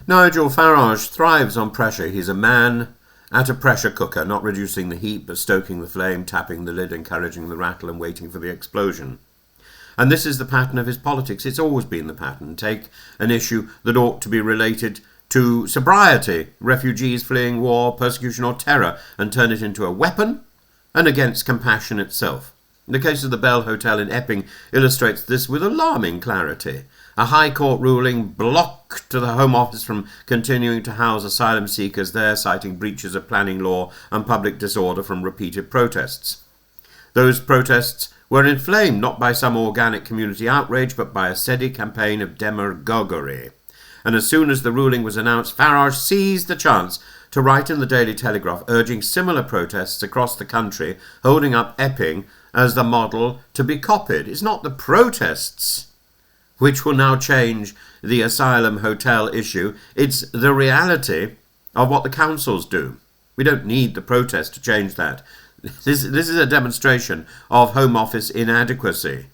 Nigel Farage thrives on pressure. He's a man at a pressure cooker, not reducing the heat but stoking the flame, tapping the lid, encouraging the rattle and waiting for the explosion. And this is the pattern of his politics. It's always been the pattern. Take an issue that ought to be related to sobriety, refugees fleeing war, persecution or terror, and turn it into a weapon and against compassion itself. The case of the Bell Hotel in Epping illustrates this with alarming clarity. A High Court ruling blocked the Home Office from continuing to house asylum seekers there, citing breaches of planning law and public disorder from repeated protests. Those protests were inflamed not by some organic community outrage, but by a steady campaign of demagoguery. And as soon as the ruling was announced, Farage seized the chance to write in the Daily Telegraph urging similar protests across the country, holding up Epping as the model to be copied. It's not the protests which will now change the asylum hotel issue. It's the reality of what the councils do. We don't need the protest to change that. This is a demonstration of Home Office inadequacy.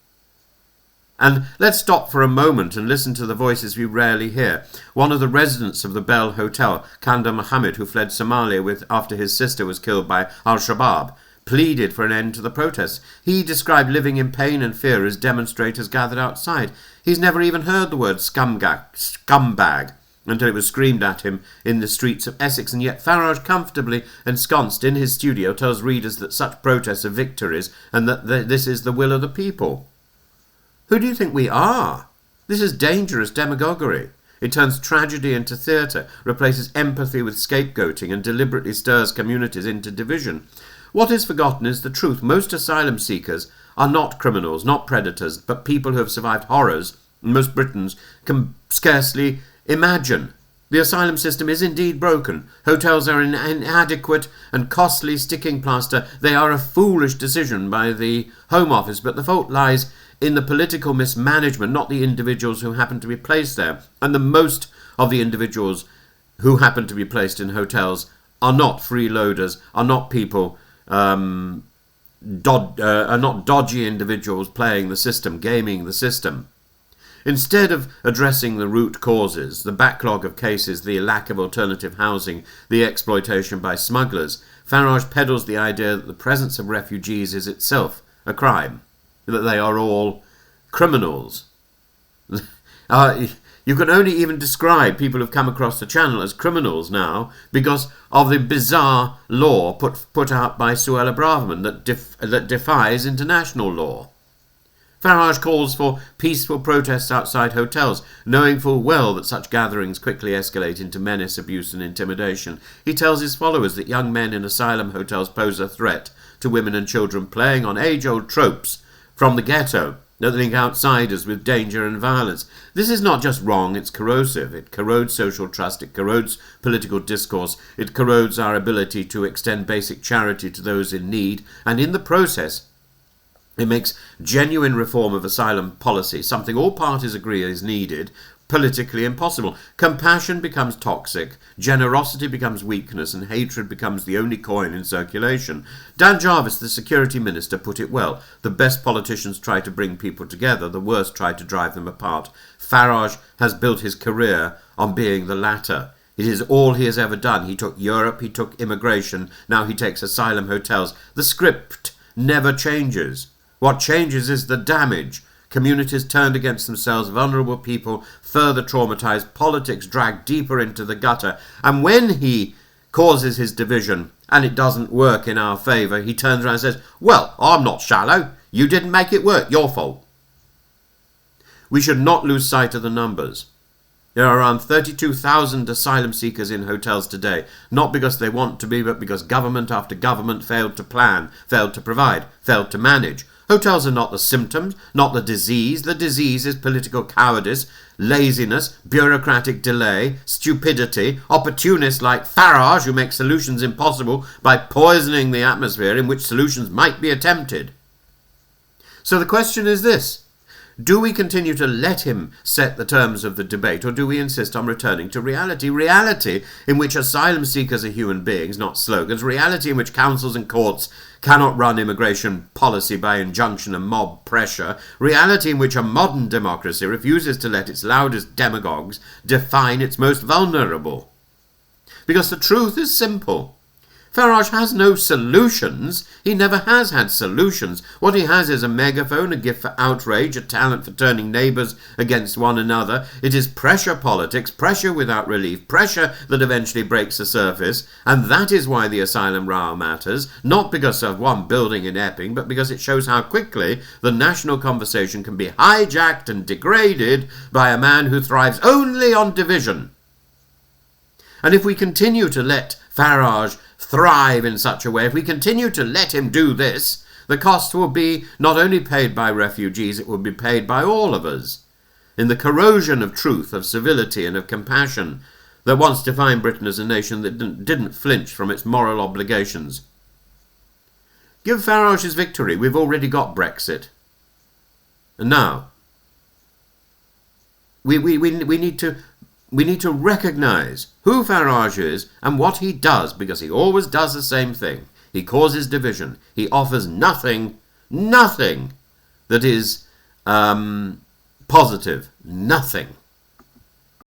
And let's stop for a moment and listen to the voices we rarely hear. One of the residents of the Bell Hotel, Kanda Mohammed, who fled Somalia after his sister was killed by Al-Shabaab, pleaded for an end to the protests. He described living in pain and fear as demonstrators gathered outside. He's never even heard the word scumbag until it was screamed at him in the streets of Essex, and yet Farage, comfortably ensconced in his studio, tells readers that such protests are victories and that this is the will of the people. Who do you think we are? This is dangerous demagoguery. It turns tragedy into theatre, replaces empathy with scapegoating, and deliberately stirs communities into division. What is forgotten is the truth. Most asylum seekers are not criminals, not predators, but people who have survived horrors most Britons can scarcely imagine. The asylum system is indeed broken. Hotels are an inadequate and costly sticking plaster. They are a foolish decision by the Home Office, but the fault lies in the political mismanagement, not the individuals who happen to be placed there. And the most of the individuals who happen to be placed in hotels are not freeloaders, are not people are not dodgy individuals playing the system, gaming the system. Instead of addressing the root causes, the backlog of cases, the lack of alternative housing, the exploitation by smugglers, Farage peddles the idea that the presence of refugees is itself a crime, that they are all criminals. You can only even describe people who've come across the channel as criminals now because of the bizarre law put out by Suella Braverman that defies international law. Farage calls for peaceful protests outside hotels, knowing full well that such gatherings quickly escalate into menace, abuse and intimidation. He tells his followers that young men in asylum hotels pose a threat to women and children, playing on age-old tropes from the ghetto that link outsiders with danger and violence. This is not just wrong, it's corrosive. It corrodes social trust, it corrodes political discourse, it corrodes our ability to extend basic charity to those in need, and in the process, it makes genuine reform of asylum policy, something all parties agree is needed, politically impossible. Compassion becomes toxic, generosity becomes weakness, and hatred becomes the only coin in circulation. Dan Jarvis, the security minister, put it well. The best politicians try to bring people together, the worst try to drive them apart. Farage has built his career on being the latter. It is all he has ever done. He took Europe, he took immigration, now he takes asylum hotels. The script never changes. What changes is the damage. Communities turned against themselves, vulnerable people further traumatized, politics dragged deeper into the gutter. And when he causes his division and it doesn't work in our favour, he turns around and says, well, I'm not shallow. You didn't make it work. Your fault. We should not lose sight of the numbers. There are around 32,000 asylum seekers in hotels today, not because they want to be, but because government after government failed to plan, failed to provide, failed to manage. Hotels are not the symptoms, not the disease. The disease is political cowardice, laziness, bureaucratic delay, stupidity, opportunists like Farage who make solutions impossible by poisoning the atmosphere in which solutions might be attempted. So the question is this. Do we continue to let him set the terms of the debate, or do we insist on returning to reality? Reality in which asylum seekers are human beings, not slogans. Reality in which councils and courts cannot run immigration policy by injunction and mob pressure. Reality in which a modern democracy refuses to let its loudest demagogues define its most vulnerable. Because the truth is simple. Farage has no solutions. He never has had solutions. What he has is a megaphone, a gift for outrage, a talent for turning neighbours against one another. It is pressure politics, pressure without relief, pressure that eventually breaks the surface. And that is why the asylum row matters, not because of one building in Epping, but because it shows how quickly the national conversation can be hijacked and degraded by a man who thrives only on division. And if we continue to let Farage thrive in such a way, if we continue to let him do this, the cost will be not only paid by refugees, it will be paid by all of us, in the corrosion of truth, of civility and of compassion that once defined Britain as a nation that didn't flinch from its moral obligations. Give Farage his victory. We've already got Brexit. And now, we need to recognise who Farage is and what he does, because he always does the same thing. He causes division. He offers nothing that is positive. Nothing.